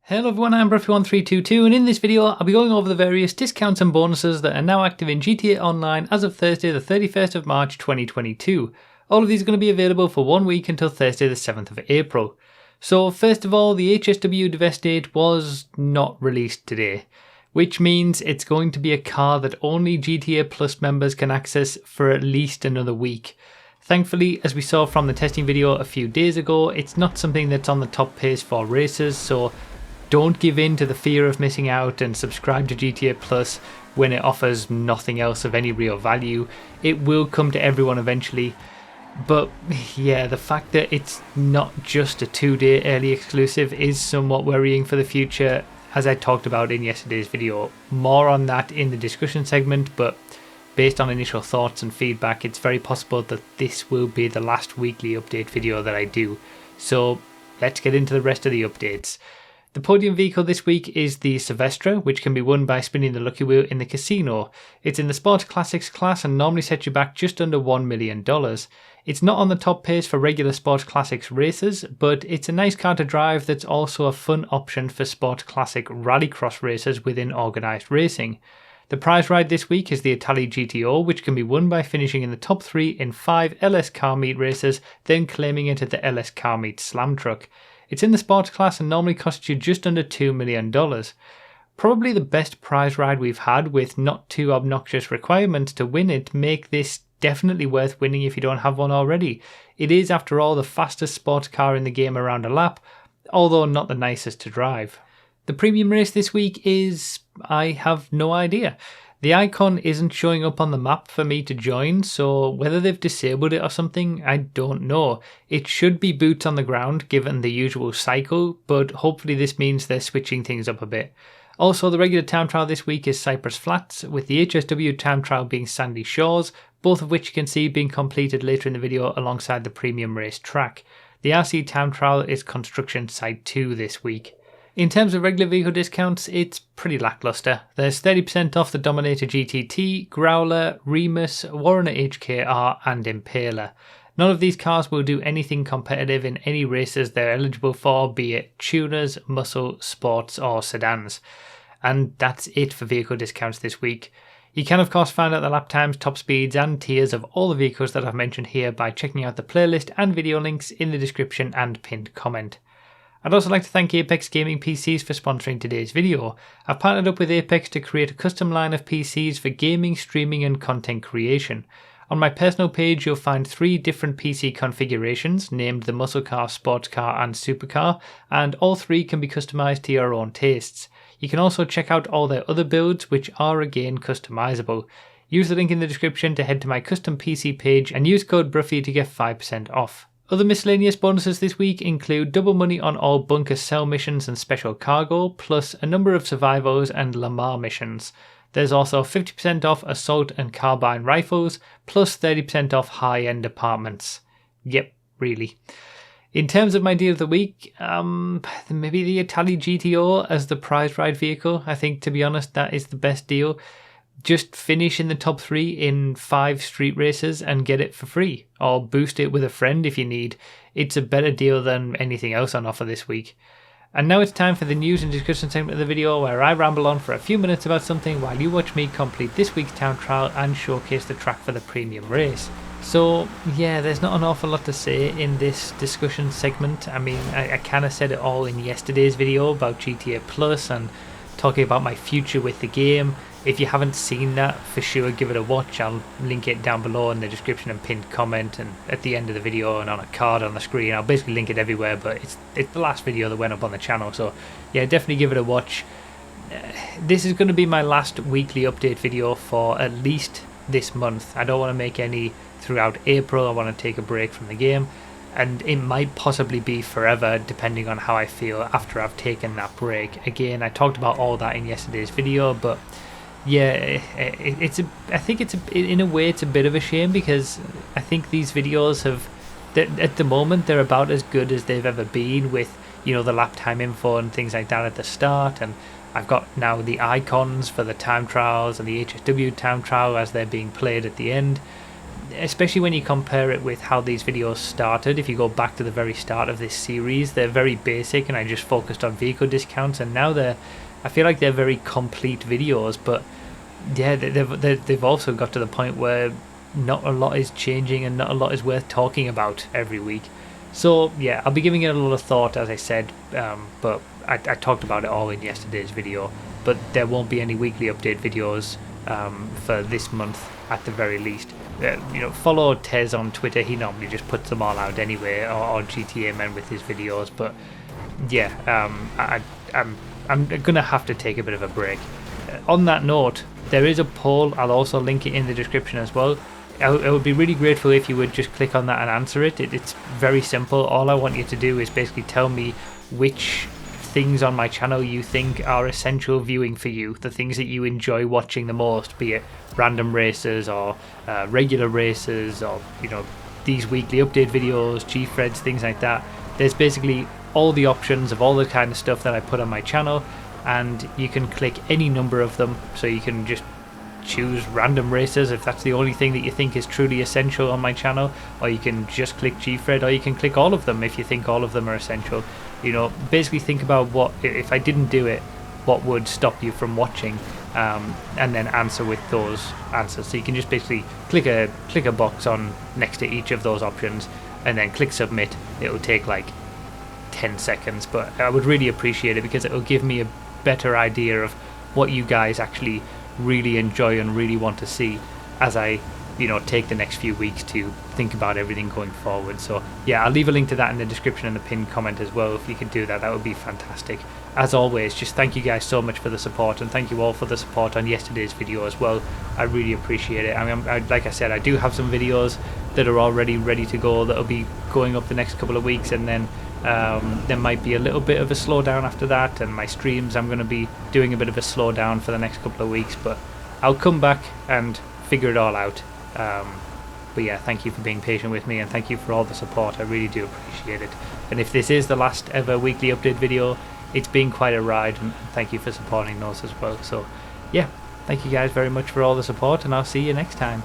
Hello everyone, I'm Bruffy1322 and in this video I'll be going over the various discounts and bonuses that are now active in GTA Online as of Thursday the 31st of March 2022. All of these are going to be available for 1 week until Thursday the 7th of April. So first of all, the HSW device date was not released today, which means it's going to be a car that only GTA Plus members can access for at least another week. Thankfully, as we saw from the testing video a few days ago, it's not something that's on the top pace for racers, so don't give in to the fear of missing out and subscribe to GTA Plus when it offers nothing else of any real value. It will come to everyone eventually, but yeah, the fact that it's not just a 2-day early exclusive is somewhat worrying for the future, as I talked about in yesterday's video. More on that in the discussion segment, but based on initial thoughts and feedback, it's very possible that this will be the last weekly update video that I do. So let's get into the rest of the updates. The podium vehicle this week is the Silvestre, which can be won by spinning the lucky wheel in the casino. It's in the Sports Classics class and normally sets you back just under $1 million. It's not on the top pace for regular Sports Classics races, but it's a nice car to drive that's also a fun option for Sports Classic rallycross racers within organised racing. The prize ride this week is the Italy GTO, which can be won by finishing in the top 3 in 5 LS Car Meet races, then claiming it at the LS Car Meet Slam Truck. It's in the sports class and normally costs you just under $2 million. Probably the best prize ride we've had, with not too obnoxious requirements to win it make this definitely worth winning if you don't have one already. It is, after all, the fastest sports car in the game around a lap, although not the nicest to drive. The premium race this week is... I have no idea. The icon isn't showing up on the map for me to join, so whether they've disabled it or something, I don't know. It should be boots on the ground given the usual cycle, but hopefully this means they're switching things up a bit. Also, the regular time trial this week is Cypress Flats, with the HSW time trial being Sandy Shores, both of which you can see being completed later in the video alongside the premium race track. The RC time trial is Construction Site 2 this week. In terms of regular vehicle discounts, it's pretty lackluster. There's 30% off the Dominator GTT, Growler, Remus, Warrener HKR and Impaler. None of these cars will do anything competitive in any races they're eligible for, be it tuners, muscle, sports or sedans. And that's it for vehicle discounts this week. You can of course find out the lap times, top speeds and tiers of all the vehicles that I've mentioned here by checking out the playlist and video links in the description and pinned comment. I'd also like to thank Apex Gaming PCs for sponsoring today's video. I've partnered up with Apex to create a custom line of PCs for gaming, streaming and content creation. On my personal page you'll find 3 different PC configurations named the Muscle Car, Sports Car and Supercar, and all 3 can be customised to your own tastes. You can also check out all their other builds, which are again customisable. Use the link in the description to head to my custom PC page and use code Bruffy to get 5% off. Other miscellaneous bonuses this week include double money on all bunker cell missions and special cargo, plus a number of survivors and Lamar missions. There's also 50% off assault and carbine rifles, plus 30% off high-end apartments. Yep, really. In terms of my deal of the week, maybe the Italy GTO as the prize ride vehicle. I think, to be honest, that is the best deal. Just finish in the top 3 in 5 street races and get it for free, or boost it with a friend if you need. It's a better deal than anything else on offer this week. And now it's time for the news and discussion segment of the video, where I ramble on for a few minutes about something while you watch me complete this week's town trial and showcase the track for the premium race. So yeah, there's not an awful lot to say in this discussion segment. I mean, I kind of said it all in yesterday's video about GTA Plus and talking about my future with the game. If you haven't seen that, for sure give it a watch. I'll link it down below in the description and pinned comment and at the end of the video and on a card on the screen. I'll basically link it everywhere, but it's the last video that went up on the channel, so yeah, definitely give it a watch. This is going to be my last weekly update video for at least this month. I don't want to make any throughout April. I want to take a break from the game, and it might possibly be forever depending on how I feel after I've taken that break. Again, I talked about all that in yesterday's video, but yeah, I think in a way it's a bit of a shame, because I think these videos at the moment they're about as good as they've ever been, with, you know, the lap time info and things like that at the start, and I've got now the icons for the time trials and the HSW time trial as they're being played at the end. especially when you compare it with how these videos started. If you go back to the very start of this series, they're very basic and I just focused on vehicle discounts, and now I feel like they're very complete videos, but yeah, they've also got to the point where not a lot is changing and not a lot is worth talking about every week. So yeah, I'll be giving it a lot of thought, as I said, but I talked about it all in yesterday's video, but there won't be any weekly update videos for this month at the very least. Follow Tez on Twitter. He normally just puts them all out anyway, or GTA Men with his videos. But yeah, I'm gonna have to take a bit of a break. On that note, there is a poll. I'll also link it in the description as well. I would be really grateful if you would just click on that and answer it. It's very simple. All I want you to do is basically tell me which things on my channel you think are essential viewing for you, the things that you enjoy watching the most, be it random races or regular races, or these weekly update videos, G-threads, things like that. There's basically all the options of all the kind of stuff that I put on my channel, and you can click any number of them. So you can just choose random races if that's the only thing that you think is truly essential on my channel, or you can just click G-thread, or you can click all of them if you think all of them are essential. Basically think about what, if I didn't do it, what would stop you from watching, and then answer with those answers. So you can just basically click a box on next to each of those options and then click submit. It'll take like 10 seconds, but I would really appreciate it because it will give me a better idea of what you guys actually really enjoy and really want to see as I take the next few weeks to think about everything going forward. So yeah, I'll leave a link to that in the description and the pinned comment as well. If you could do that, that would be fantastic. As always, just thank you guys so much for the support, and thank you all for the support on yesterday's video as well. I really appreciate it. I mean, like I said, I do have some videos that are already ready to go that'll be going up the next couple of weeks, and then there might be a little bit of a slowdown after that, and my streams, I'm going to be doing a bit of a slowdown for the next couple of weeks, but I'll come back and figure it all out. But yeah, thank you for being patient with me, and thank you for all the support. I really do appreciate it. And if this is the last ever weekly update video, it's been quite a ride, and thank you for supporting those as well. So yeah, thank you guys very much for all the support, and I'll see you next time.